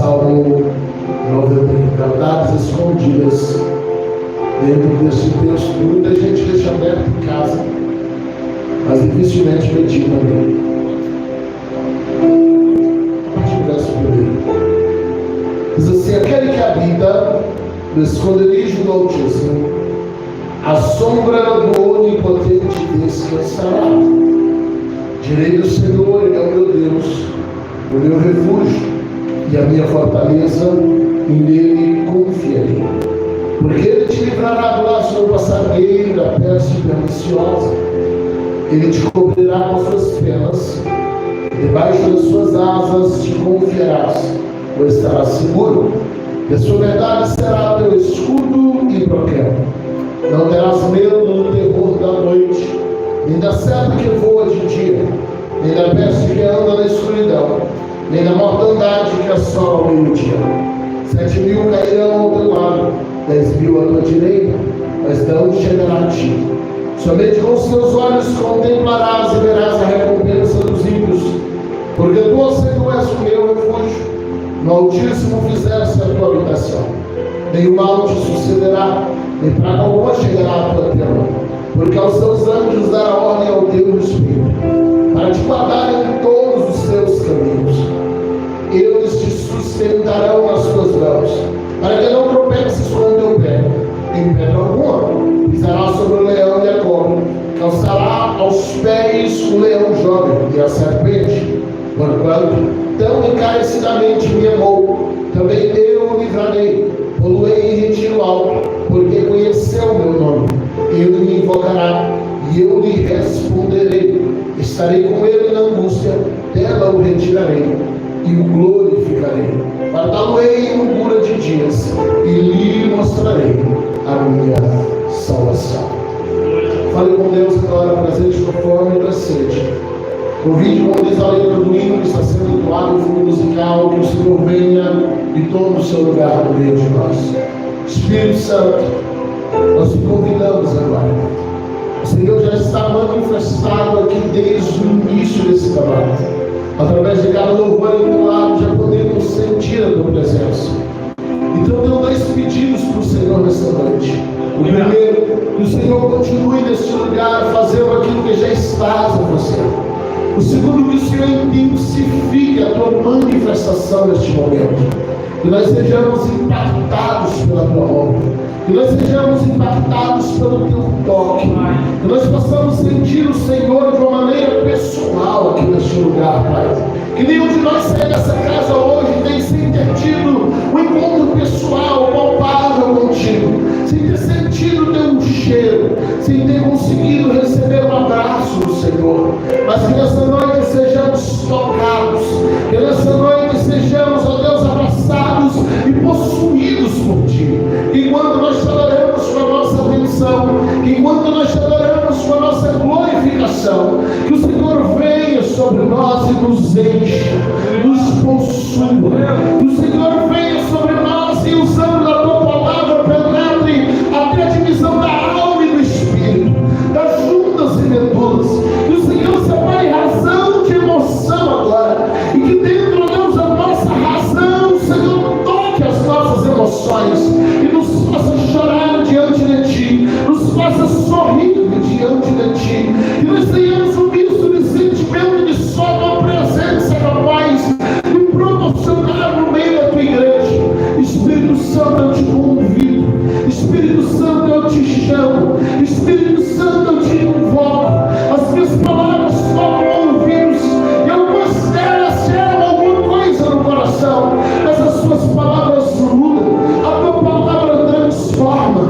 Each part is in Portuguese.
Salmo 90, verdades escondidas dentro desse texto. Muita gente deixa aberto em casa, mas dificilmente medita nele. A partir do verso 1. Diz assim: aquele que habita no esconderijo do Altíssimo, a sombra do Onipotente descansará. Direi do Senhor, Ele é o meu Deus, o meu refúgio e a minha fortaleza, e nele confiarei. Porque Ele te livrará do laço do passarinheiro, da peste perniciosa. Ele te cobrirá com as suas penas, debaixo das suas asas te confiarás, ou estarás seguro. E a sua verdade será teu escudo e broquel. Não terás medo do terror da noite, nem da seta que voa de dia, nem da peste que anda na escuridão, nem da mortandade que assola ao meio-dia. 7.000 cairão ao teu lado, 10.000 à tua direita, mas não chegará a ti. Somente com os teus olhos contemplarás e verás a recompensa dos ímpios, porque tu, Senhor, és o meu refúgio. No Altíssimo fizeste a tua habitação. Nenhum mal te sucederá, nem praga alguma chegará à tua tenda, porque aos teus anjos dará ordem ao teu espírito, para te guardarem em todos os teus caminhos. Eles te sustentarão nas tuas mãos, para que não tropeces com o teu pé em pedra alguma. Pisará sobre o leão e a cobra, calçará aos pés o leão jovem e a serpente. Porquanto tão encarecidamente me amou, também eu o livrarei, poluei em retiro alto, porque conheceu o meu nome. Ele me invocará e eu lhe responderei. Estarei com ele na angústia, dela o retirarei e o glorificarei. Guardá-lo-ei em longura de dias e lhe mostrarei a minha salvação. Fale com Deus agora, presente com fome e com sede. Convide, como diz a letra do hino que está sendo entoado no fundo musical, que o Senhor venha e tome o seu lugar no meio de nós. Espírito Santo, nós te convidamos agora. O Senhor já está manifestado aqui desde o início desse trabalho. Através de cada louvor entoado, já podemos sentir a tua presença. Então, tenho dois pedidos para o Senhor nesta noite. O primeiro, que o Senhor continue neste lugar, fazendo aquilo que já estás a você. O segundo, que o Senhor intensifique a tua manifestação neste momento. Que nós sejamos impactados pela tua obra. Que nós sejamos impactados pelo teu toque. Que nós possamos sentir o Senhor de uma maneira pessoal aqui neste lugar, Pai. Que nenhum de nós saia dessa casa hoje sem ter tido um encontro pessoal, palpável contigo. Sem ter sentido o teu cheiro. Sem ter conseguido receber um abraço do Senhor. Mas que nessa noite sejamos tocados. Que nessa noite sejamos, ó Deus, abraçados e possuídos por Ti. Que enquanto nós te adoramos com a nossa atenção, que enquanto nós te adoramos com a nossa glorificação, que o Senhor venha sobre nós e nos encha, nos possua. Que o Senhor venha sobre nós e usando a Tua palavra penetre até a divisão da alma e do espírito, das juntas e medulas. Que o Senhor separe razão de emoção agora, e que dentro, Deus, da nossa razão, o Senhor toque as nossas emoções e nos faça chorar diante de Ti, nos faça sorrir diante de Ti, que nós tenhamos um misto de sentimento de só Tua presença capaz de proporcionar no meio da Tua igreja. Espírito Santo, eu te convido. Espírito Santo, eu te chamo. Espírito Santo, eu te invoco. As minhas palavras tocam ouvidos e algumas delas geram alguma coisa no coração, mas as Suas palavras mudam. A Tua palavra transforma.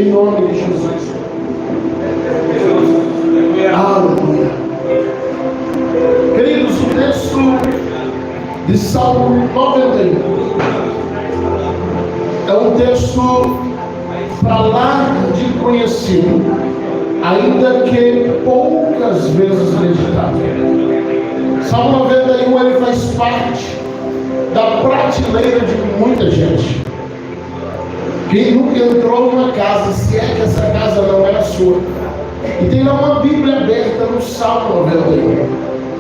Em nome de Jesus. Aleluia. Queridos, o texto de Salmo 91 é um texto para lá de conhecido, ainda que poucas vezes meditado. Salmo 91 ele faz parte da prateleira de muita gente. Quem nunca entrou numa casa, se é que essa casa não é a sua, e tem lá uma Bíblia aberta no Salmo 91.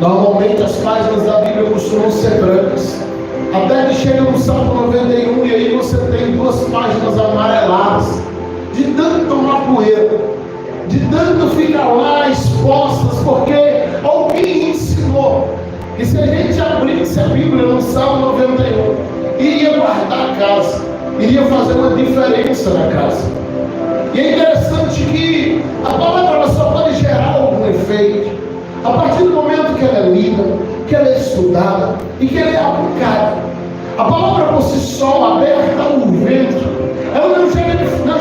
Normalmente as páginas da Bíblia costumam ser brancas, até que chega no Salmo 91 e aí você tem 2 páginas amareladas, de tanto tomar poeira, de tanto ficar lá expostas, porque alguém ensinou que se a gente abrisse a Bíblia no Salmo 91, iria guardar a casa, iria fazer uma diferença na casa. E é interessante que a palavra ela só pode gerar algum efeito a partir do momento que ela é lida, que ela é estudada e que ela é aplicada. A palavra por si só, aberta ao vento, ela não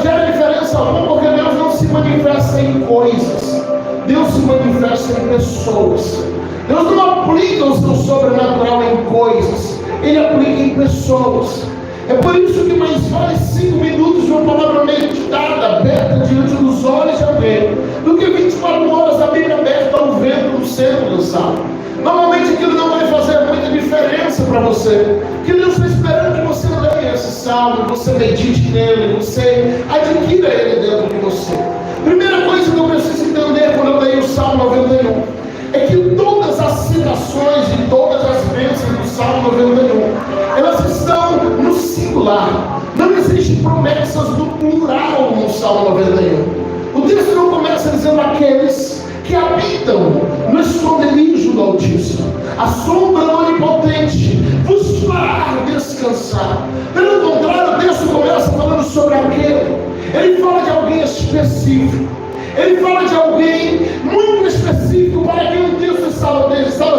gera diferença alguma, porque Deus não se manifesta em coisas, Deus se manifesta em pessoas. Deus não aplica o seu sobrenatural em coisas, Ele aplica em pessoas. É por isso que mais vale 5 minutos de uma palavra meditada, aberta diante dos olhos de alguém, do que 24 horas a Bíblia aberta ao vento no centro do salmo. Normalmente aquilo não vai fazer muita diferença para você, porque Deus está esperando que você leia esse salmo, você medite nele, você adquira ele dentro de você. Primeira coisa que eu preciso entender quando eu leio o Salmo 91 é que todas as citações e todas as bênçãos do Salmo 91, elas estão no singular. Não existem promessas do plural no Salmo 91. O texto não começa dizendo aqueles que habitam no esconderijo do Altíssimo, a sombra do Onipotente vos fará descansar. Pelo contrário, o texto começa falando sobre aquele. Ele fala de alguém específico. Ele fala de alguém muito específico para quem o texto estava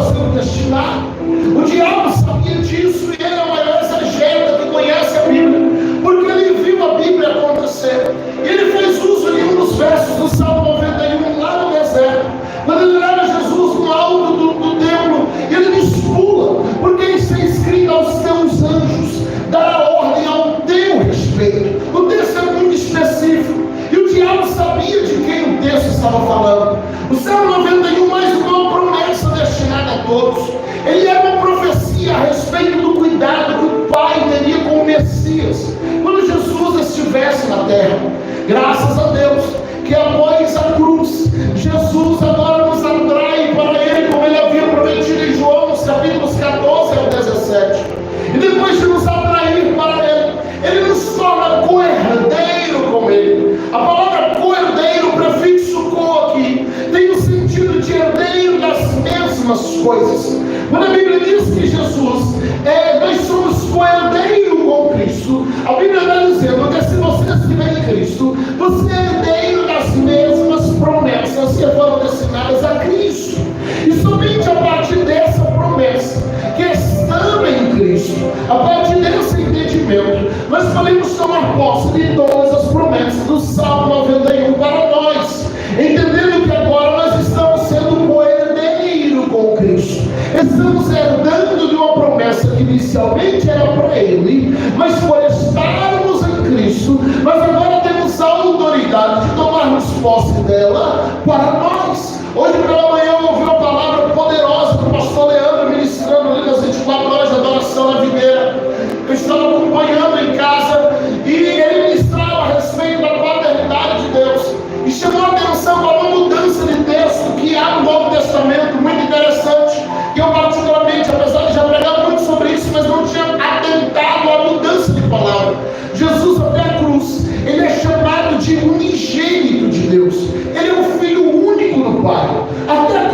sendo destinado. O diabo sabia disso e ele é o maior exegeta que conhece a Bíblia, porque ele viu a Bíblia acontecer. E ele fez uso de um dos versos do Salmo 91 lá no deserto, quando ele leva Jesus no alto do templo, e ele diz: pula, porque isso é escrito aos teus anjos, dará ordem ao teu respeito. O texto é muito específico. E o diabo sabia de quem o texto estava falando. O Salmo 91, mais uma promessa destinada a todos. Ele era uma profecia a respeito do cuidado que o Pai teria com o Messias, quando Jesus estivesse na terra. Graças a Deus, que após a cruz, Jesus agora nos atrai para Ele, como Ele havia prometido em João, nos capítulos 14 ao 17. E depois de nos atrair para Ele, Ele nos torna co-herdeiro com Ele. A palavra co-herdeiro, o prefixo co aqui, tem o sentido de herdeiro das mesmas coisas. Quando a Bíblia diz que Jesus, nós somos co-herdeiro com Cristo, a Bíblia está dizendo que se você estiver em Cristo, você é herdeiro das mesmas promessas que foram destinadas a Cristo. E somente a partir dessa promessa, que estando em Cristo, a partir desse entendimento, nós podemos tomar posse de todas as promessas do Salmo 91 para nós, entendendo que agora nós estamos sendo co-herdeiro com Cristo. Estamos herdando de uma promessa que inicialmente era para Ele, mas por estarmos em Cristo, nós agora temos a autoridade de tomarmos posse dela para nós. Hoje pela manhã eu ouvi uma palavra poderosa do pastor Leandro ministrando ali nas 24 horas de adoração na videira. Eu estava acompanhando em casa e ele ministrava a respeito da paternidade de Deus e chamou a atenção para uma mudança de texto que há no Novo Testamento muito interessante, que eu particularmente, apesar de já pregar muito sobre isso, mas não tinha atentado à mudança de palavra. Jesus até a cruz, ele é chamado de unigênito de Deus. Ele é o Filho único do Pai. Até a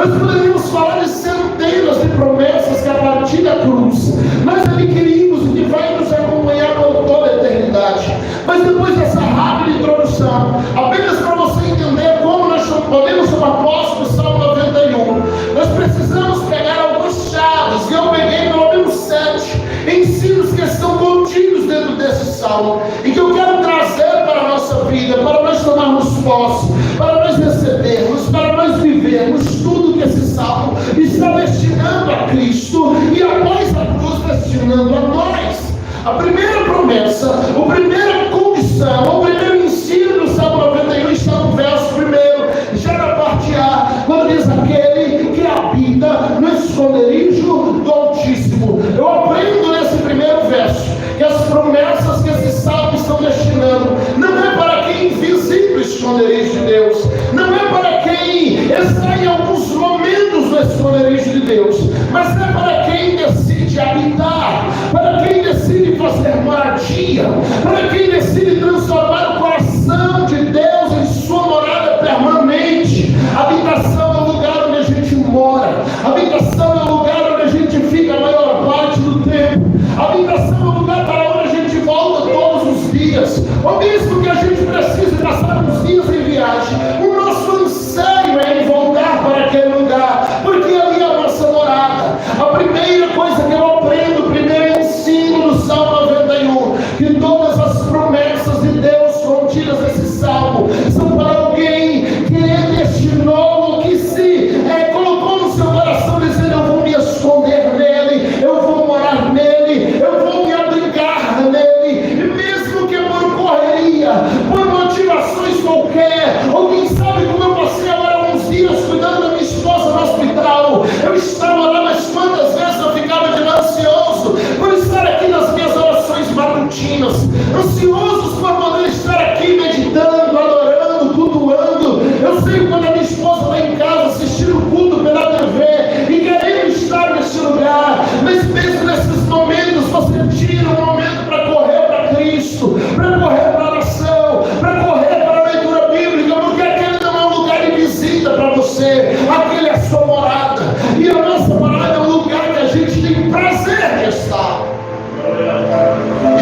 Nós poderíamos falar de centenas de promessas que a partir da cruz nós adquirimos e que vai nos acompanhar por toda a eternidade. Mas depois dessa rápida introdução, apenas para você entender como nós podemos tomar posse do Salmo 91, nós precisamos pegar alguns chaves, e eu peguei pelo menos 7 ensinos que estão contidos dentro desse salmo, e que eu quero trazer para a nossa vida, para nós tomarmos posse, para nós recebermos, para nós vivermos tudo que esse salmo está destinando a Cristo, e após a cruz destinando a nós. A primeira promessa, a primeira condição, o primeiro ensino do Salmo 91 está no verso 1, já na parte A, quando diz: aquele que habita no esconderijo do Altíssimo. Eu aprendo nesse primeiro verso que as promessas que esse salmo estão destinando não é para quem visita o esconderijo de Deus, não é para quem está em alguns momentos no esconderijo de Deus, mas é para quem decide habitar, para quem decide fazer moradia, para quem decide transformar o coração de Deus em sua morada permanente. Habitação é o lugar onde a gente mora, habitação é o lugar onde a gente fica a maior parte do tempo, habitação é o lugar para onde a gente volta todos os dias, ou mesmo que a gente precise passar uns dias em viagem, o nosso anseio é em voltar para aquele lugar, porque ali é a nossa morada. A primeira coisa que eu aprendo, o primeiro ensino do Salmo 91, que todas as promessas de Deus contidas nesse salmo são para alguém que destinou, que se colocou no seu coração, dizendo: eu vou me esconder nele, eu vou morar nele, eu vou me abrigar nele, e mesmo que por correria, por motivações qualquer, ou quem sabe como eu passei agora uns dias cuidando da minha esposa no hospital, eu estava lá, mas quantas vezes eu ficava de ansioso por estar aqui nas minhas orações matutinas, ansiosos por poder estar aqui meditando, adorando, cultuando. Eu sei quando a minha esposa está em casa assistindo o culto pela TV e querendo estar nesse lugar, mas mesmo nesses momentos você tira um momento para correr para Cristo, para correr para a oração, para correr para a leitura bíblica, porque aquele não é um lugar de visita para você, aquele é a sua morada, e a nossa morada é um lugar que a gente tem prazer de estar.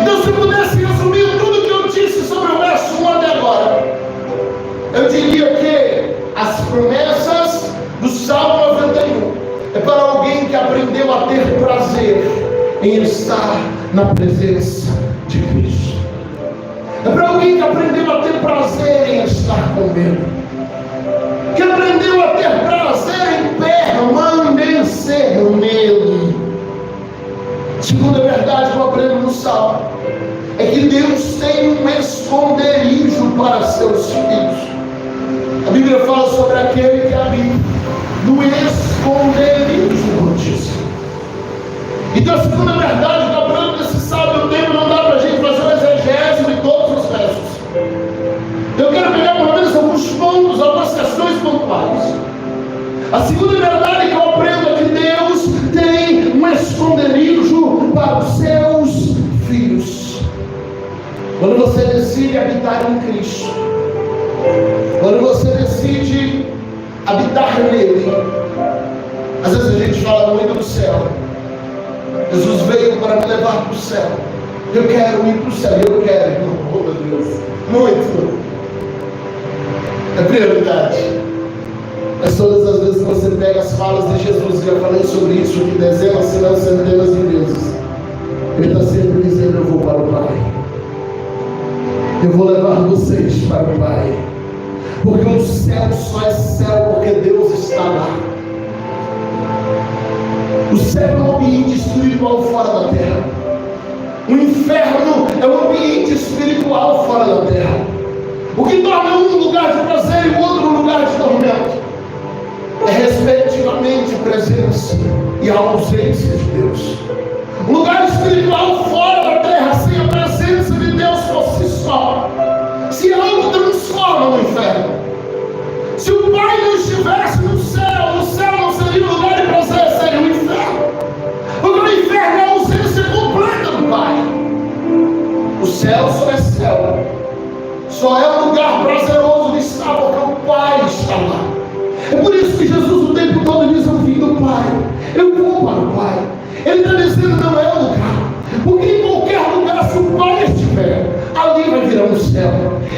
Então, se eu pudesse resumir tudo que eu disse sobre o verso 1 até agora, eu diria que as promessas do Salmo 91 é para alguém que aprendeu a ter prazer em estar na presença de Cristo. É para alguém que aprendeu a ter prazer em estar com Ele, que aprendeu a ter prazer em permanecer nele. Segunda verdade que eu aprendo no Salmo é que Deus tem um esconderijo para seus filhos. A Bíblia fala sobre aquele que habita no esconderijo do Altíssimo. Então, a segunda verdade que eu aprendo nesse salmo, o tempo não dá para a gente fazer uma exegese de todos os versos. Eu quero pegar pelo menos alguns pontos, algumas questões pontuais. A segunda verdade que eu aprendo é que Deus tem um esconderijo para os seus filhos. Quando você decide habitar em Cristo, quando você decide habitar nele, às vezes a gente fala muito do céu. Jesus veio para me levar para o céu. Eu quero ir para o céu, eu quero, irmão. Oh, meu Deus, muito. É prioridade. Mas todas as vezes que você pega as falas de Jesus, já falei sobre isso aqui dezenas, se não centenas de vezes, Ele está sempre dizendo: eu vou para o Pai, eu vou levar vocês para o Pai, porque o céu só é céu porque Deus está lá. O céu é um ambiente espiritual fora da terra, o inferno é um ambiente espiritual fora da terra. O que torna um lugar de prazer e o outro um lugar de tormento é respectivamente presença e a ausência de Deus. Um lugar espiritual fora da terra, sem a presença de Deus por si só, se algo transforma no inferno. Se o Pai não estivesse no céu não seria um lugar de prazer, seria um inferno. Porque o inferno é a ausência completa do Pai. O céu só é céu, só é um lugar prazeroso de estar porque o Pai está lá. É por isso que Jesus o tempo todo Ele está dizendo: não é o lugar, porque em qualquer lugar, se o Pai estiver, ali vai virar um céu.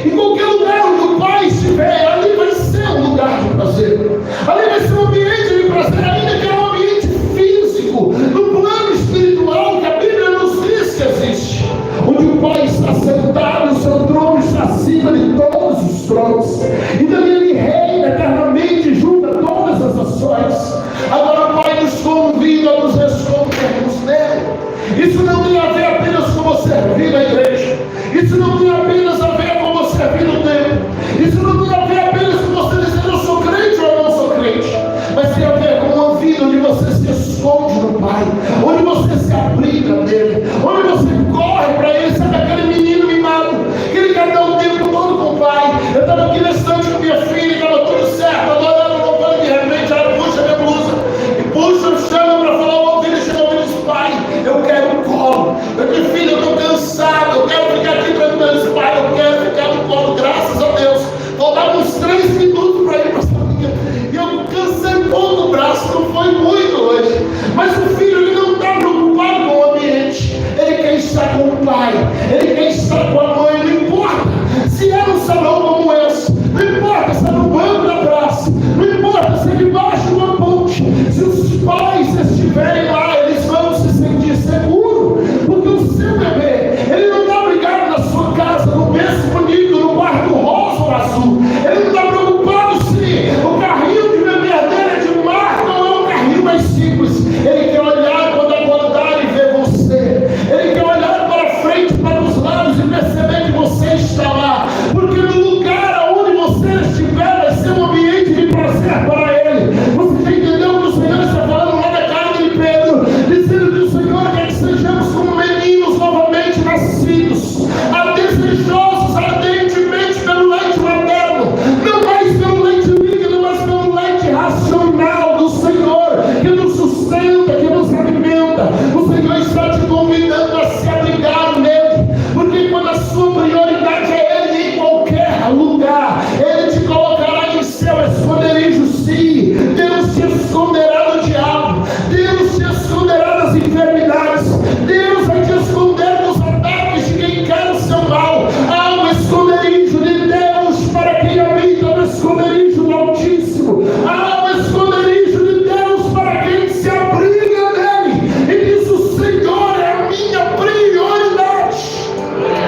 Em qualquer lugar onde o Pai estiver, ali vai ser um lugar de prazer, ali vai ser um ambiente de prazer, ainda que é um ambiente físico, no plano espiritual que a Bíblia nos diz que existe, onde o Pai está sentado, o seu trono está acima de todos os tronos, e dali ele reina eternamente, junta todas as nações. Agora o Pai nos convida a nos escondermos nele. Isso não tem a ver apenas com você servir na igreja, isso não tem apenas a ver com você servir no templo, isso não tem a ver apenas com você dizer eu sou crente ou eu não sou crente, mas tem a ver com uma vida onde você se esconde no Pai, onde você se abriga nele, onde você corre para ele. Sabe aquele menino mimado que ele quer dar o tempo todo com o pai? Eu estava aqui na estante com minha filha, estava tudo certo, adorando, louvando, de repente ela puxa minha blusa e puxa, chama para falar o ouvido, e chama e diz: pai, eu quero um colo. Eu disse: filho, eu estou cansado, eu quero ficar aqui tranquilo. Pai, eu quero ficar no colo, graças a Deus. Faltavam uns 3 minutos para ir para essa linha, e eu cansei um pouco o braço, não foi muito hoje. Mas o filho, ele não está preocupado com o ambiente, ele quer estar com o pai, ele quer estar com a mãe. Não importa se é num salão como esse, não importa se é no banco da praça, não importa se é debaixo de uma ponte, se os pais estiverem lá, eles vão se sentir seguros, porque o seu bebê, ele não está brigado na sua casa, no berço bonito, no quarto rosa ou azul. Ele não está preocupado se o carrinho de beber dele é de marca ou é um carrinho mais simples. Ele quer olhar quando acordar e ver você. Ele quer olhar para frente, para os lados e perceber que você está lá, porque no lugar onde você estiver vai ser um ambiente de prazer para ele. Você já entendeu que o Senhor está falando lá na carta de Pedro, dizendo que o Senhor quer que sejamos como meninos novamente nascidos, desejosos ardentemente pelo leite materno, não mais pelo leite líquido, mas pelo leite racional do Senhor, que nos sustenta, que nos alimenta. O Senhor está te convidando a se abrigar nele, porque quando a sua prioridade é ele, em qualquer lugar ele te colocará em seu esconderijo. Sim, Deus te esconderá do diabo, Deus te esconderá das enfermidades, Deus vai te esconder dos ataques de quem quer o seu mal. Há um esconderijo de Deus para quem habita no esconderijo do Altíssimo. Há um esconderijo de Deus para quem se abriga nele e diz: o Senhor é a minha prioridade.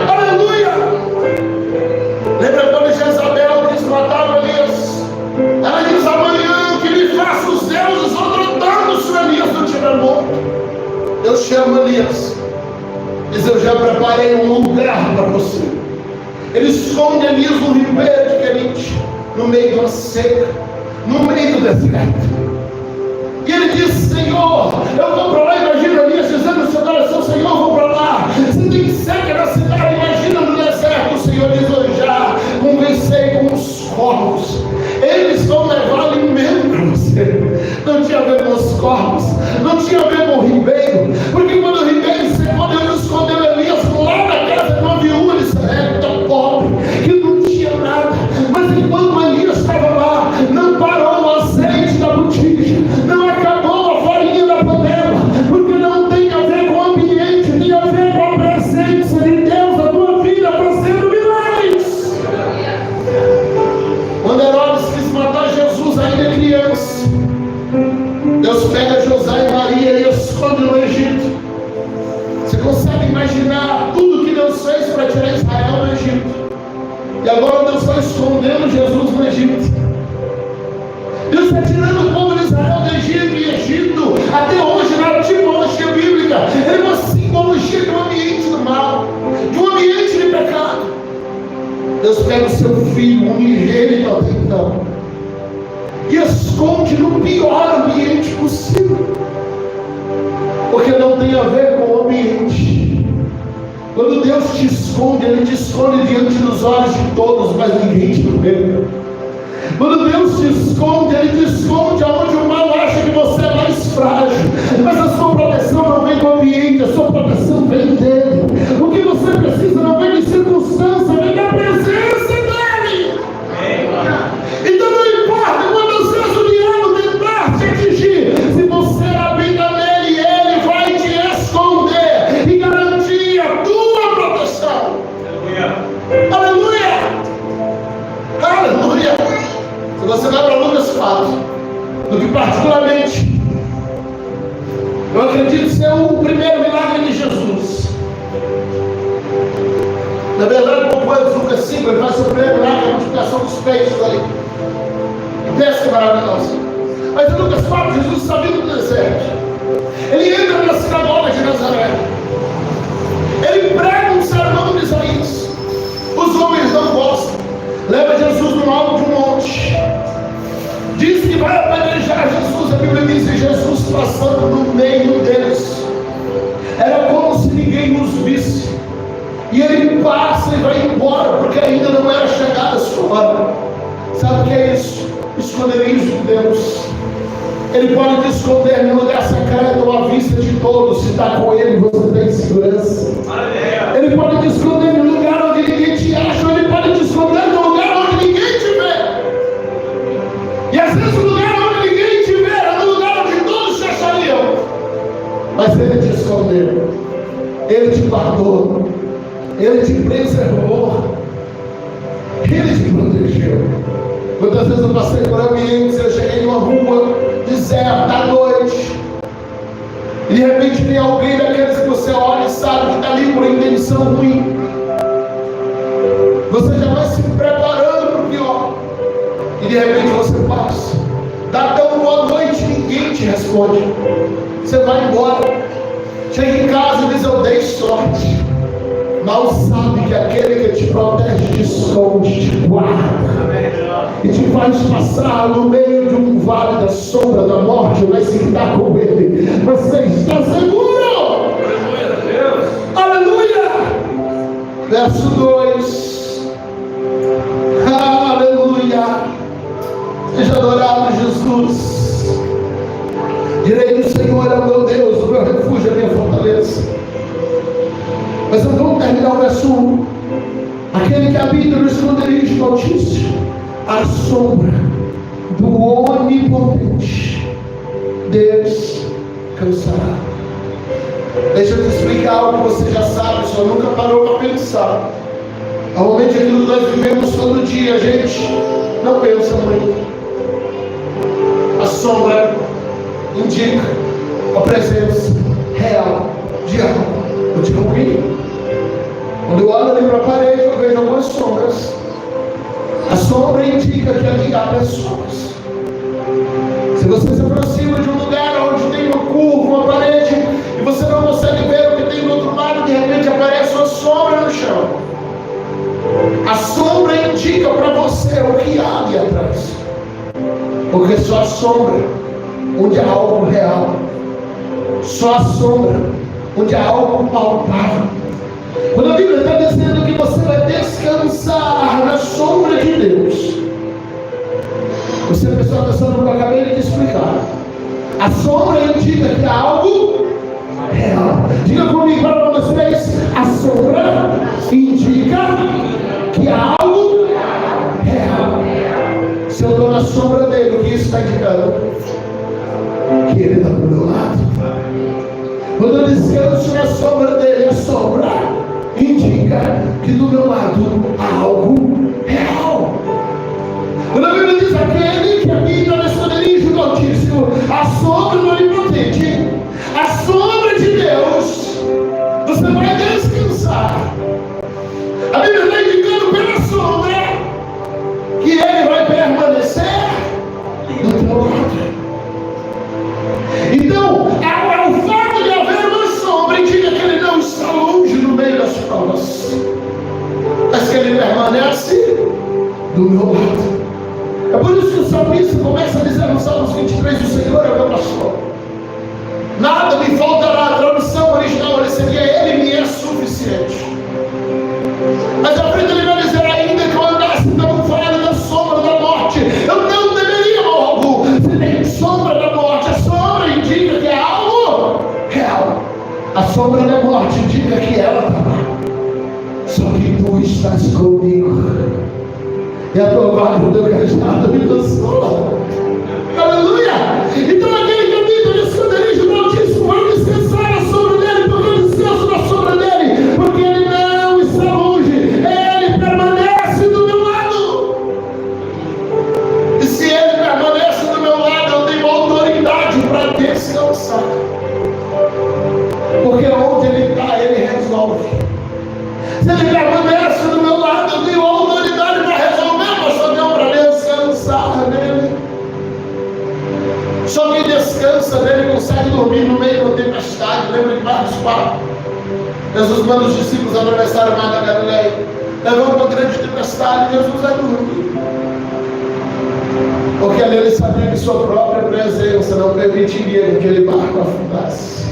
Aleluia! Lembra quando Jezabel quis matar Elias? Ela diz: amanhã que me faça os deuses outro dano se o Elias não estiver morto. Deus chama Elias, diz: eu já preparei um lugar para você. Ele esconde Elias no ribeiro de Querite, no meio de uma seca, no meio do deserto. E ele diz: Senhor, eu vou para lá. Imagina Elias dizendo no seu coração: Senhor, eu vou para lá. Você tem seca na cidade, imagina no deserto. O Senhor diz: eu já conversei com os corvos, eles vão levar alimento para você. Não tinha a ver com os corvos, não tinha a ver com o ribeiro, porque quando o ribeiro secou, Deus escondeu Elias lá na casa de uma viúva israelita pobre, que não tinha nada. Mas enquanto Elias estava lá, não parou o azeite da botija, não acabou a farinha da panela, porque não tem a ver com o ambiente, tem a ver com a presença de Deus na tua vida, fazendo milagres. Quando Herodes quis matar Jesus ainda criança, Deus pega José e Maria e esconde no Egito. Você consegue imaginar tudo que Deus fez para tirar Israel do Egito? E agora Deus está escondendo Jesus no Egito. Deus está tirando o povo de Israel do Egito. E Egito, até hoje, na tipologia bíblica, é uma simbologia de um ambiente do mal, de um ambiente de pecado. Deus pega o seu filho, unigênito até então, e esconde no pior ambiente possível, porque não tem a ver com o ambiente. Quando Deus te esconde, Ele te esconde diante dos olhos de todos, mas ninguém te vê. Quando Deus te esconde, Ele te esconde aonde o mal acha que você é mais frágil, mas a sua proteção não vem do ambiente, a sua proteção vem dele. O que você precisa não vem de circunstância, vem da presença dele. Então não importa quantas vezes o diabo tentar te atingir, se você habita nele, ele vai acredito ser o primeiro milagre de Jesus. Na verdade, pouco antes, Lucas 5, ele faz o primeiro milagre, a multiplicação dos peixes ali. Pesca maravilhosa. Mas em Lucas 4, Jesus está vindo do deserto. Ele entra na sinagoga de Nazaré. Ele prega um sermão de Isaías. Os homens não gostam. Leva Jesus no alto de um monte. Diz que vai apedrejar Jesus. A Bíblia diz que Jesus passando no meio deles. Era como se ninguém os visse. E ele passa e vai embora, porque ainda não era chegada a sua hora. Sabe o que é isso? Esconderijo de Deus. Ele pode te esconder no lugar secreto à vista de todos. Se está com ele, você tem segurança. Ele pode te esconder no lugar onde ninguém te acha. Ele pode te esconder no lugar onde ninguém te vê. E às vezes o lugar onde ninguém te vê é no lugar onde todos te achariam. Mas ele te escondeu. Ele te guardou. Ele te preservou. Ele te protegeu. Quantas vezes eu passei por ambientes, eu cheguei numa rua deserta à noite, e de repente tem alguém daqueles que você olha e sabe que está ali por intenção ruim. Você já vai se preparando para o pior, e de repente você passa, dá até uma boa noite, ninguém te responde. Você vai embora, chega em casa e diz: eu dei sorte. Mal sabe que aquele que te protege, te esconde, te guarda e te faz passar no meio de um vale da sombra da morte, mas se está com ele, você está seguro. Aleluia. Verso 2. Aleluia. Seja adorado Jesus. Direi do Senhor é o meu Deus, o meu refúgio, a minha fortaleza. Mas vamos terminar o verso 1. Aquele que habita no esconderijo do Altíssimo, a sombra do Onipotente descansará. Deixa eu te explicar algo que você já sabe, só nunca parou para pensar. Normalmente aquilo que nós vivemos todo dia, a gente não pensa muito. A sombra indica a presença real de algo, de ruim. Quando eu olho ali para a parede, eu vejo algumas sombras. A sombra indica que ali há pessoas. Se você se aproxima de um lugar onde tem uma curva, uma parede, e você não consegue ver o que tem do outro lado, de repente aparece uma sombra no chão. A sombra indica para você o que há ali atrás. Porque só a sombra onde há algo real. Só a sombra onde há algo palpável. Quando a Bíblia está dizendo que você vai descansar na sombra de Deus, você prestou atenção no que eu acabei de explicar. A sombra indica que há algo real. Diga comigo para vocês: a sombra indica que há algo real. Se eu estou na sombra dele, o que isso está indicando? Que ele está do meu lado. Quando eu descanso na sombra dele, a sombra indica que do meu lado há algo real. Quando a Bíblia diz: aquele que habita no esconderijo do Altíssimo, a sombra do Onipotente, a sombra de Deus, você vai descansar. A Bíblia está indicando pela sombra que ele vai permanecer do teu lado. Então, o fato de haver uma sombra indica que ele não está longe no meio das provas, mas que ele permanece do meu lado. É por isso que o salmista começa a dizer no Salmos 23: o Senhor é o meu pastor, nada me faltará. A tradução original ele seria: ele me é suficiente. Mas à frente ele vai dizer ainda: que eu andasse pelo vale da sombra da morte, eu não temeria mal algum. Se tem sombra da morte, a sombra indica que é algo real. A sombra da morte indica que ela está lá. Só que tu estás comigo, e a tua vara e o teu cajado me consolam. Aleluia! Então aquele que habita no esconderijo do Altíssimo vai descansar na sombra dele. Porque eu descanso na sombra dele, porque ele não está longe, ele permanece do meu lado. E se ele permanece do meu lado, eu tenho autoridade para descansar. tempestade. Lembra de Marcos 4? Jesus manda os discípulos atravessar o mar da Galileia. Levando uma grande tempestade, Jesus vai dormir. Porque ali ele sabia que sua própria presença não permitiria que aquele barco afundasse.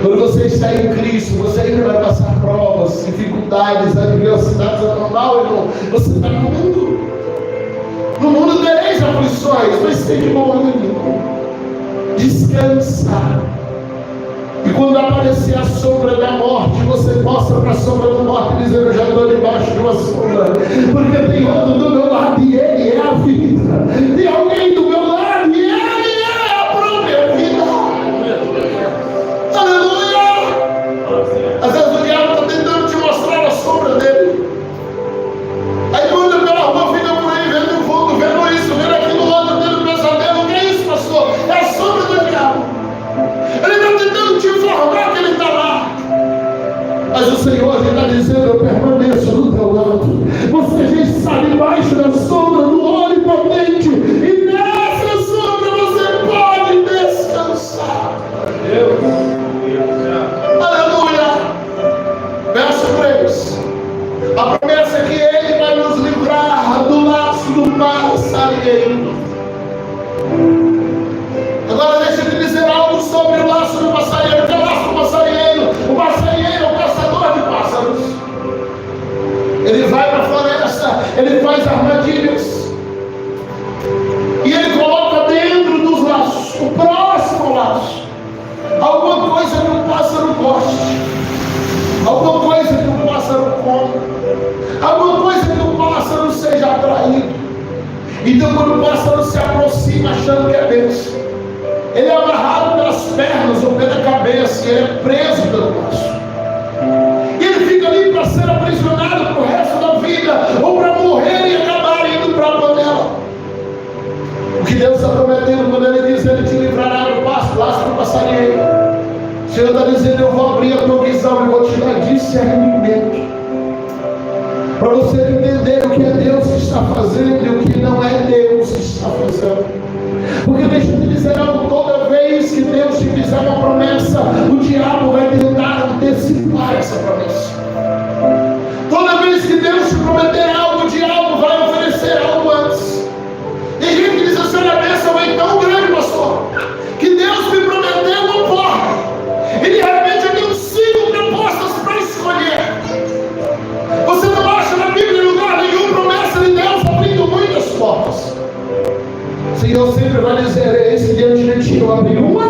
Quando você está em Cristo, você ainda vai passar provas, dificuldades, adversidades, é normal, irmão. Você está no mundo. No mundo tereis aflições, mas tem de bom ânimo. Descansa. E quando aparecer a sombra da morte, você mostra para a sombra da morte, dizendo: eu já estou debaixo de uma sombra, porque tem outro do meu lado e ele é a vida. Tem alguém do meu lado e ele é a própria vida. Aleluia! Às vezes o diabo está tentando te mostrar a sombra dele. Aí tu anda pela rua, fica por aí vendo o vulto, vendo isso, vendo aquilo outro, tendo pesadelo. O que é isso, pastor? É a sombra do diabo. Ele está tentando te informar que ele está lá. Mas o Senhor está dizendo: eu permaneço do teu lado. Você já está debaixo da sombra do Onipotente. E nessa sombra você pode descansar. Aleluia. Verso 3. A promessa é que ele vai nos livrar do laço do passarinheiro. Agora deixa eu te dizer algo sobre o laço do passarinheiro. O que é o laço do passarinheiro? O passarinheiro é o caçador de pássaros. Ele vai para a floresta, ele faz armadilhas. E ele coloca dentro dos laços, o próximo laço, alguma coisa que o pássaro goste, alguma coisa que o pássaro coma, alguma coisa que o pássaro seja atraído. Então quando o pássaro se aproxima achando que é bênção, ele é amarrado pelas pernas ou pela cabeça, e ele é preso pelo laço. E ele fica ali para ser aprisionado para o resto da vida, ou para morrer e acabar indo para a panela. O que Deus está prometendo quando ele diz: ele te livrará do laço do passarinheiro. O Senhor está dizendo: eu vou abrir a tua visão e vou te dar discernimento, para você entender o que é Deus que está fazendo e o que não é Deus que está fazendo. Porque deixa eu te dizer algo: toda vez que Deus te fizer uma promessa, o diabo vai tentar antecipar essa promessa. Toda vez que Deus te prometer algo, o diabo vai oferecer algo antes. Tem gente que diz assim: a bênção é tão grande, pastor, que Deus me prometeu uma porta, e de repente eu tenho 5 propostas para escolher. Você não acha na Bíblia em lugar nenhum promessa de Deus abrindo muitas portas. O Senhor sempre vai dizer: eis que diante de ti eu abri uma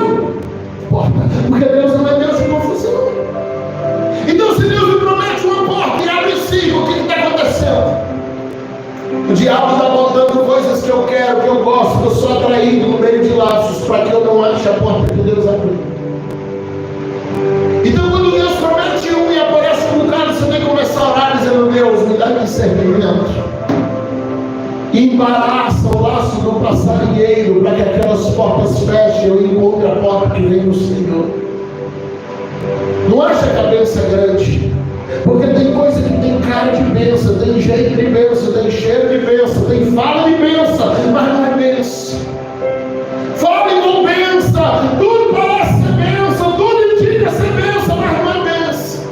porta. Porque Deus não é Deus de confusão. Então, se Deus me promete uma porta e abre 5, o que está acontecendo? O diabo está botando coisas que eu quero, que eu gosto, que eu sou atraído no meio de laços, para que eu não ache a porta que Deus abriu. Então, quando Deus promete um e aparece com um cara, você tem que começar a orar dizendo: Deus, me dá discernimento. Embaraça o laço do passarinheiro, para que aquelas portas fechem, eu encontre a porta que vem do Senhor. Não acha que a bênção é grande? Porque tem coisa que tem cara de bênção, tem jeito de bênção, tem cheiro de bênção, tem fala de bênção, mas não é bênção. Fala e não bênção, tudo parece ser bênção, tudo indica ser bênção, mas não é bênção.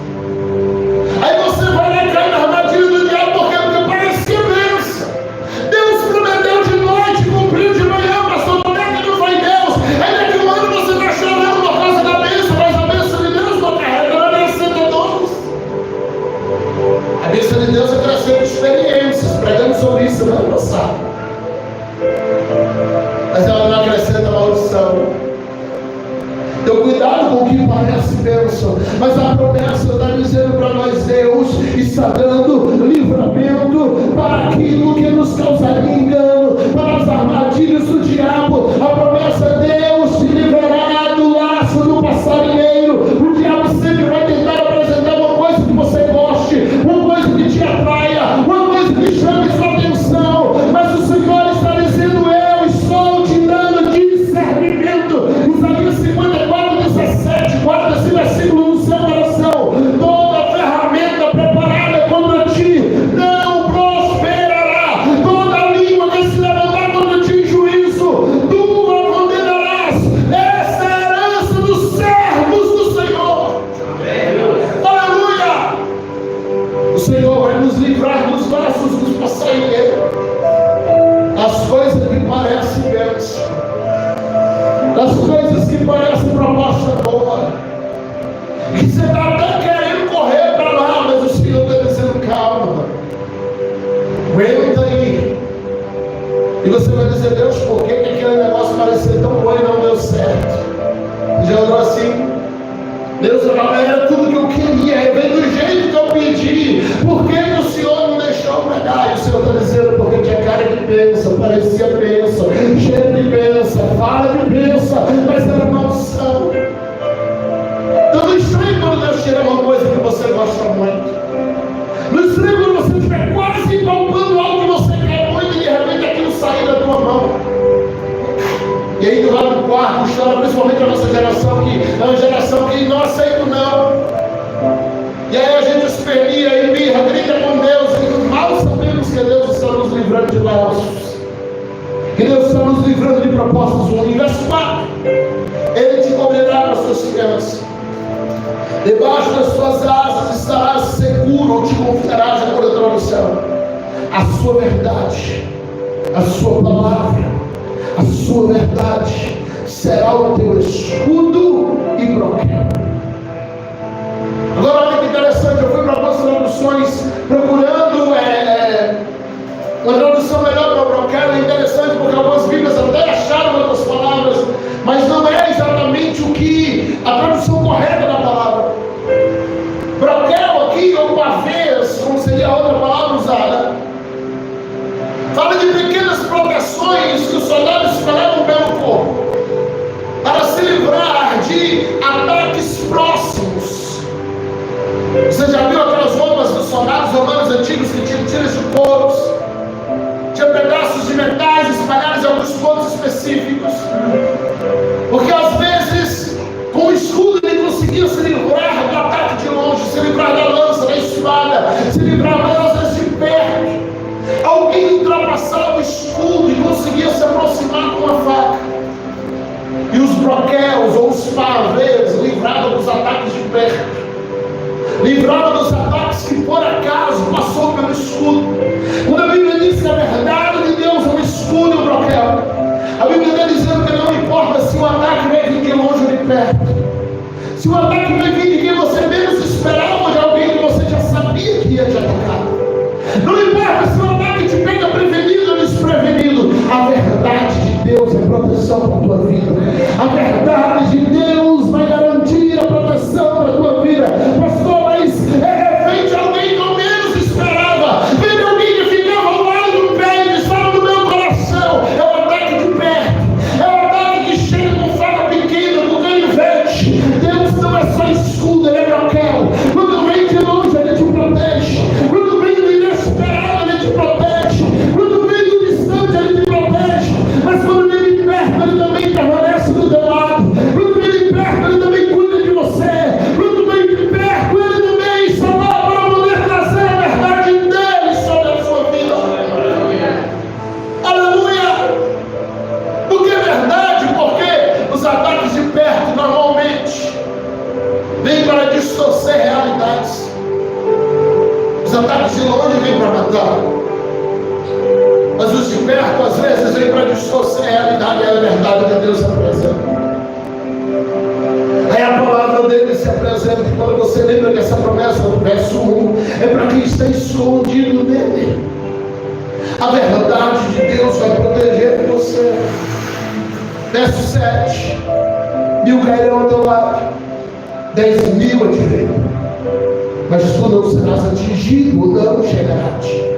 Aí você vai lá e cai na armadilha do diabo, porque parece que é bênção. Deus prometeu de noite, cumpriu de manhã, pastor, como é que não foi Deus? Aí daqui um ano você está chorando por causa da bênção, mas a bênção de Deus não carrega, ela é acrescentadores. A bênção de Deus é trazendo experiências, pregando sobre isso no ano passado. Mas ela não acrescenta maldição. Então cuidado com o que parece bênção, mas a promessa está dizendo para nós: Deus está dando livramento para aquilo que nos causaria engano, para as armadilhas do diabo. A promessa é: Deus te livrará do laço do passarinheiro. O diabo sempre vai tentar apresentar uma coisa que você goste, uma coisa que te atraia, uma coisa que chame sua atenção, mas o Senhor está dizendo: eu estou te dando discernimento. Isaías 54:17, guarda esse versículo no seu coração: toda ferramenta preparada contra ti não prosperará, toda língua que se levantar contra ti em juízo tu a condenarás. Já orou assim? Deus, era tudo que eu queria, veio do jeito que eu pedi. Por que o Senhor não deixou pegar? E o Senhor está dizendo, porque tinha cara de bênção, parecia bênção, cheiro de bênção, fala de bênção, mas era maldição. Então não estranhe quando Deus tira uma coisa que você gosta muito. Não estranhe quando você estiver quase palpando algo que você quer muito e de repente aquilo sair da tua mão. E aí tu vai no quarto, chora, principalmente a nossa geração, que é uma geração que não aceita não. E aí a gente esperneia e birra, grita com Deus, e mal sabemos que Deus está nos livrando de laços, que Deus está nos livrando de propostas ruins. Verso 4, Ele te cobrirá com as suas crianças, debaixo das suas asas estarás seguro, ou te confiarás a corredor do céu. A sua verdade, a sua palavra, a sua verdade será o teu escudo e broquel. Agora olha que interessante, eu fui para algumas traduções procurando uma tradução melhor para broquel. É interessante porque algumas bíblias até acharam outras palavras, mas não é exatamente o que a tradução correta da palavra. Broquel aqui, ou pavês, como seria a outra palavra usada, fala de pequenas proteções que os soldados espalhavam pelo corpo para se livrar de ataques próximos. Você já viu aquelas roupas dos soldados romanos antigos que tinham tiras de couros, tinha pedaços de metais espalhados em alguns pontos específicos? Porque às vezes com o escudo ele conseguia se livrar do ataque de longe, se livrar da lança, da espada, se livrar às vezes de perto. Alguém ultrapassava o escudo e conseguia se aproximar com a faca. E os broquéus ou os pavês livravam dos ataques de perto, livravam dos ataques que por acaso passou pelo escudo. Quando a Bíblia diz que a verdade de Deus é um escudo e um broquel, a Bíblia está dizendo que não importa se o ataque vai vir de longe ou de perto, se o ataque vai vir de quem você menos esperava ou de alguém que você já sabia que ia te atacar. Não importa se o ataque te pega prevenido ou desprevenido, a verdade de Deus é proteção para a tua vida. A verdade de Deus vai garantir a proteção para a tua vida. Pastor, mas vem de alguém que eu menos esperava, vem de alguém que ficava ao lado do pé e estava no meu coração. É o ataque de perto, é o ataque que chega com faca pequena, com canivete. Deus não é só escudo, Ele é broquel. Quando vem de longe, Ele te protege. Quando vem do inesperado, Ele te protege. Quando vem do distante, Ele te protege. Mas quando vem de perto, Ele também permanece do teu lado. Quando vem de perto, Ele também cuida de você. Quando vem de perto, Ele também está lá para poder trazer a verdade dEle sobre a sua vida. Aleluia! Por que é verdade? Porque os ataques de perto normalmente vêm para distorcer realidades. Os ataques de longe vêm para matar, mas os de perto às vezes vêm para distorcer a realidade e a verdade que Deus apresenta. Aí a palavra dele se apresenta, e quando você lembra que essa promessa do verso 1 é para quem está escondido nele. A verdade de Deus vai proteger você. Verso 7: 1000 cairão ao teu lado, 10.000 à direita, mas tu não serás atingido, não chegará a ti.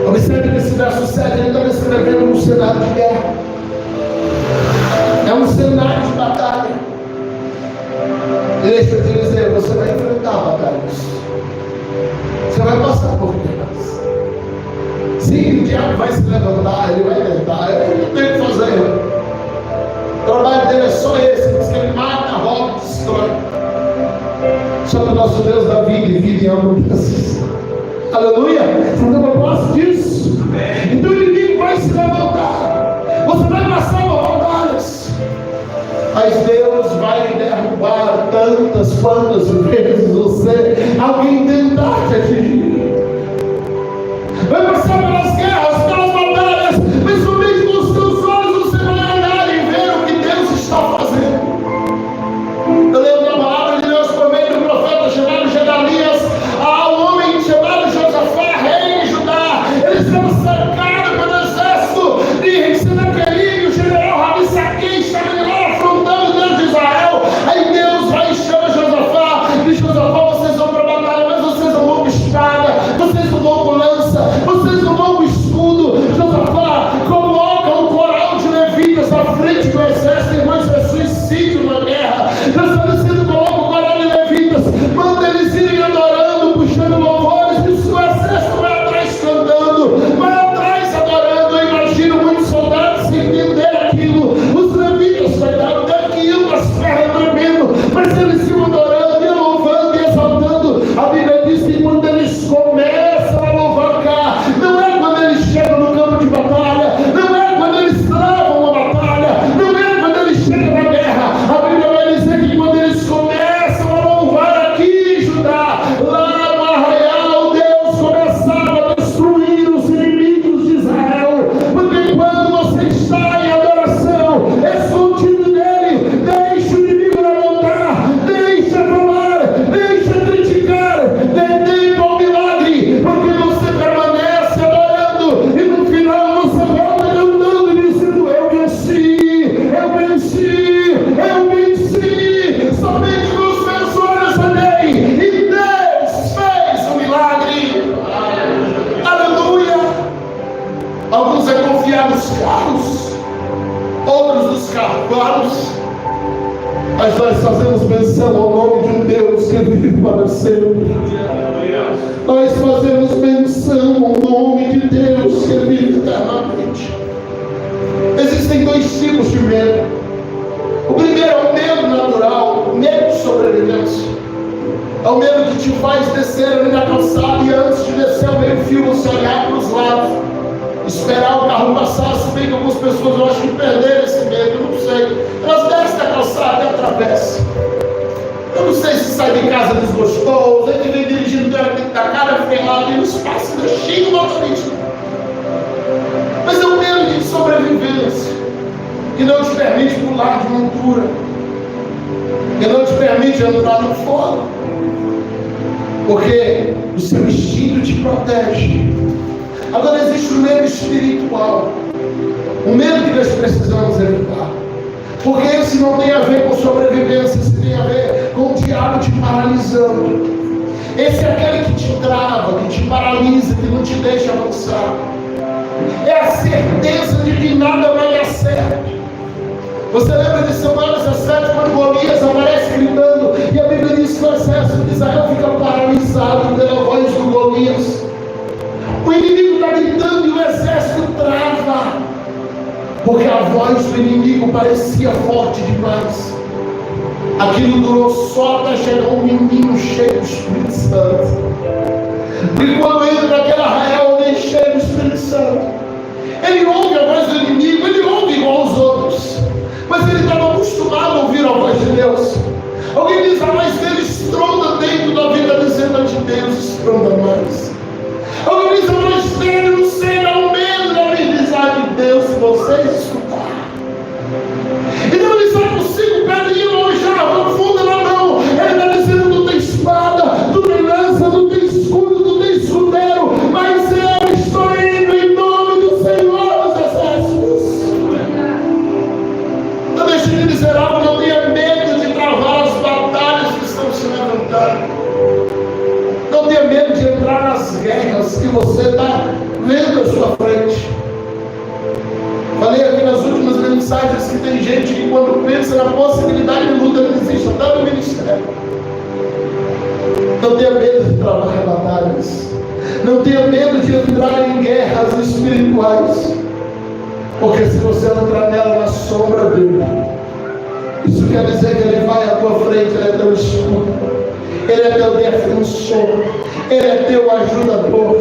Observe nesse verso 7, ele está descrevendo um cenário de guerra. É um cenário de batalha. Deixa eu te dizer, você vai enfrentar batalhas. Você vai passar por guerras. Sim, o diabo vai se levantar, ele vai tentar, ele não tem o que fazer. O trabalho dele é só esse, ele diz que ele mata, rouba, destrói. Só que o nosso Deus dá vida e vida em abundância. Aleluia! Você tem propósito disso? Então o inimigo vai se levantar. Você vai passar por batalhas, mas Deus vai derrubar tantas quantas vezes alguém tentar te atingir. Vai passar pelas guerras, pelas batalhas, mas somente com os teus olhos você vai olhar e ver o que Deus está fazendo. Eu lembro da palavra de Deus por meio do profeta chamado Gedalias, ao homem chamado Josafá, rei de Judá. Ele estava cercado pelo exército de Senaquerib, o general Rabissaquim estava lá na fronteira. Mas nós fazemos menção ao nome de um Deus que vive para sempre. Nós fazemos menção ao nome de Deus que vive eternamente. Existem dois tipos de medo. O primeiro é o medo natural, o medo de sobrevivência. É o medo que te faz descer ali na calçada e antes de descer ao meio-fio você olhar para os lados, esperar o carro passar. Se bem que algumas pessoas eu acho que perderam esse medo, eu não sei. Elas descem da calçada e atravessam. Eu não sei se sai de casa desgostoso, ele vem dirigindo da cara ferrada e no espaço ainda cheio de motorista. Mas é um medo de sobrevivência, que não te permite pular de uma altura, que não te permite entrar no fogo, porque o seu instinto te protege. Agora existe o medo espiritual, o medo que nós precisamos evitar, porque esse não tem a ver com sobrevivência, esse tem a ver com o diabo te paralisando. Esse é aquele que te trava, que te paralisa, que não te deixa avançar. É a certeza de que nada vai dar certo. Você lembra de Samuel 17, quando Golias aparece gritando, e a Bíblia diz que o exército de Israel fica paralisado pela voz do Golias. O inimigo está gritando e o exército trava, porque a voz do inimigo parecia forte demais. Aquilo durou só até chegar um menino cheio do Espírito Santo. E quando entra naquele arraial nem cheio do Espírito Santo, ele ouve a voz do inimigo, ele ouve igual aos outros, mas ele estava acostumado a ouvir a voz de Deus. Alguém diz, a voz dele estronda dentro da vida dizendo de Deus, estronda mais. Alguém diz, a voz dele, não sei, dá um medo da amizade de Deus, se vocês escutar. Então ele sai consigo, pedrinho longe, vamos fundo na mão. Ele está dizendo, não tem espada, não tem lança, não tem escudo, não tem escudeiro, mas eu estou indo em nome do Senhor dos Exércitos. Então deixa eu te dizer algo, não tenha medo de travar as batalhas que estão se levantando. Não tenha medo de entrar nas guerras que você está vendo à sua frente. Falei aqui nas últimas mensagens que tem gente que quando pensa na possibilidade de luta não existe, até no ministério. Não tenha medo de travar batalhas. Não tenha medo de entrar em guerras espirituais. Porque se você entrar nela na sombra dele, isso quer dizer que ele vai à tua frente, ele é teu escudo. Ele é teu defensor, Ele é teu ajudador.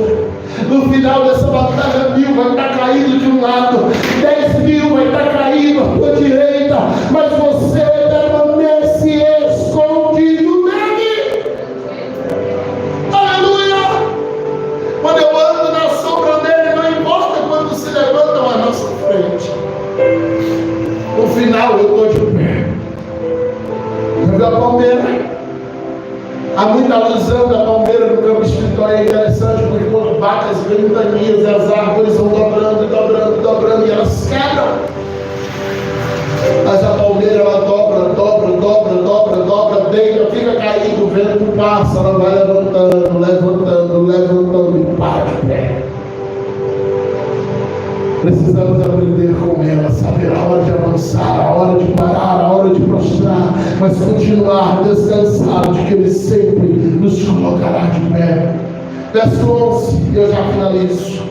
No final dessa batalha, 1000 vai estar caído de um lado, 10.000 vai estar caído à tua direita, mas você permanece escondido nele. Aleluia! Quando eu ando na sombra dele, não importa quando se levantam à nossa frente, no final eu estou de pé. Já viu a palmeira? Há muita alusão da palmeira no campo espiritual, é interessante, porque quando bate as ventanias e as árvores vão dobrando, dobrando, dobrando, e elas quebram. Mas a palmeira, ela dobra, deita, fica caído, o vento passa, ela vai levantando e para de pé. Precisamos aprender com ela, saber a hora de avançar, a hora de parar, a hora de prostrar, mas continuar descansado de que Ele sempre nos colocará de pé. Verso 11, e eu já finalizo.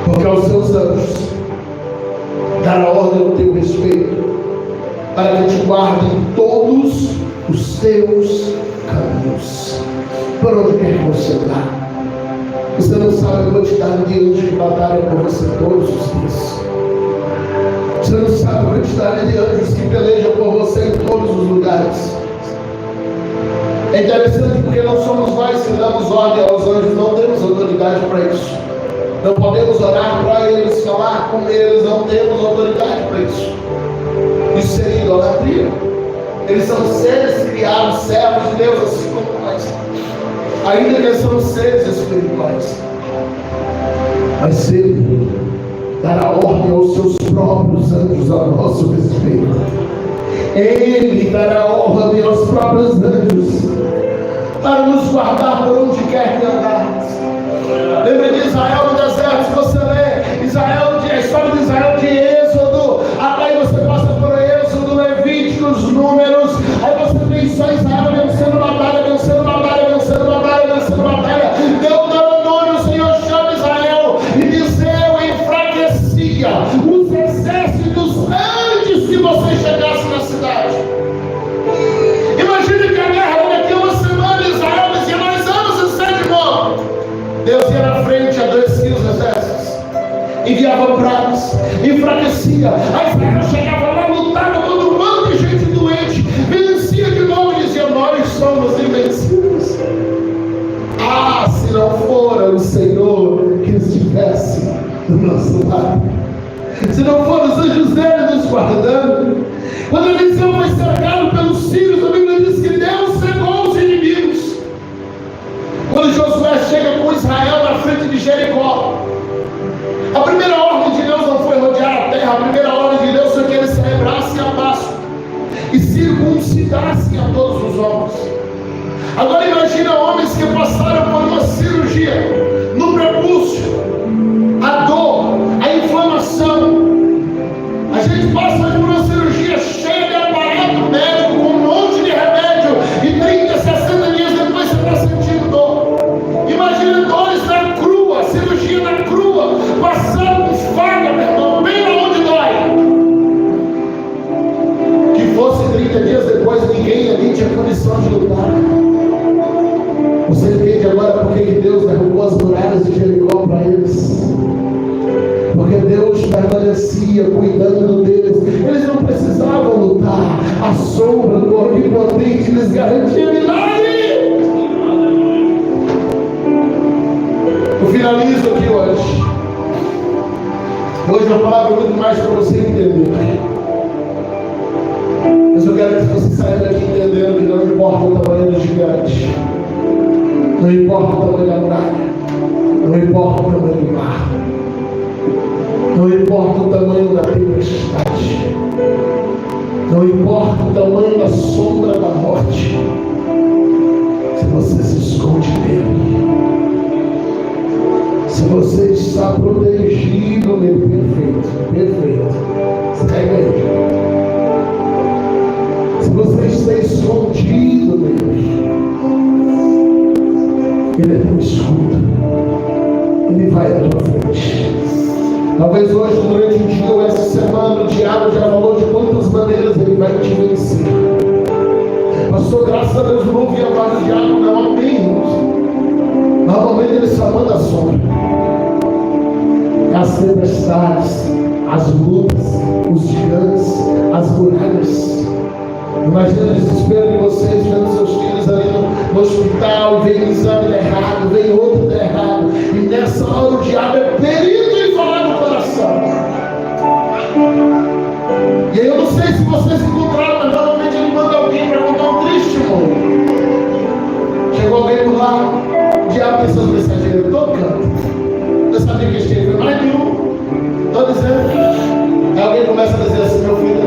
Porque aos seus anjos dará ordem ao teu respeito, para que te guardem todos os teus caminhos, por onde quer que você vá. Você não sabe a quantidade de anjos que batalham por você todos os dias. Você não sabe a quantidade de anjos que pelejam por você em todos os lugares. É interessante porque não somos nós que damos ordem aos anjos, não temos autoridade para isso. Não podemos orar para eles, falar com eles, não temos autoridade para isso. Isso seria idolatria. Eles são seres criados, servos de Deus, assim como nós. Ainda que são seres espirituais, mas Ele dará ordem aos seus próprios anjos a nosso respeito. Ele dará ordem aos próprios anjos para nos guardar por onde quer que andarmos. Lembra de Israel no deserto? Se você lê a história de Israel de Êxodo, até aí você passa por Êxodo, Levítico, vencia. Aí Israel chegava lá, lutava contra um bando de gente doente, vencia de novo e dizia: nós somos invencíveis. Ah, se não fora o Senhor que estivesse do nosso lado, se não foram os anjos dele nos guardando. Quando Eliseu foi cercado pelos sírios, a Bíblia diz que Deus cegou os inimigos. Quando Josué chega com Israel na frente de Jericó, a primeira ordem de Deus não foi rodear a terra. A primeira ordem de Deus foi que eles celebrassem a Páscoa e circuncidassem a todos os homens. Agora imagina homens que passaram por uma cirurgia no prepúcio, a dor, a inflamação. A gente passa por uma cirurgia cheia de aparato médico, com um monte de remédio, e 30, 60 dias depois você está sentindo dor. Imagina dores na crua, cirurgia na crua, passando com faca, meu irmão, bem onde dói. Que fosse 30 dias depois, ninguém ali tinha condição de lutar. Você entende agora por que Deus derrubou as muralhas de Jericó para eles? Porque Deus permanecia cuidando deles. Eles não precisavam lutar. A sombra do Onipotente lhes garantia milagre. Eu finalizo aqui hoje. Hoje a palavra é muito mais para você entender. Mas eu quero que você saia daqui entendendo que não importa o tamanho do gigante, não importa o tamanho da praia, não importa o tamanho do mar, não importa o tamanho da tempestade, não importa o tamanho da sombra da morte, se você se esconde nele, se você está protegido nele, perfeito, segue aí. Se você está escondido nele, ele é teu escudo, ele vai à tua frente. Talvez hoje, durante o dia ou essa semana, o diabo já falou de quantas maneiras ele vai te vencer. Pastor, graças a Deus, não ouvi a voz do diabo, não, amém. Normalmente ele só manda a sombra. As tempestades, as lutas, os gigantes, as muralhas. Imagina o desespero de vocês vendo seus filhos ali no hospital, vem um exame errado, vem outro errado, e nessa hora o diabo é perito em falar no coração. E aí eu não sei se vocês encontraram, mas normalmente ele manda alguém para contar um triste testemunho. Chegou alguém por lá, o diabo tem seus mensageiros tocando. Eu sabia que esteve mais nenhum. Estou dizendo. Aí alguém começa a dizer assim: meu filho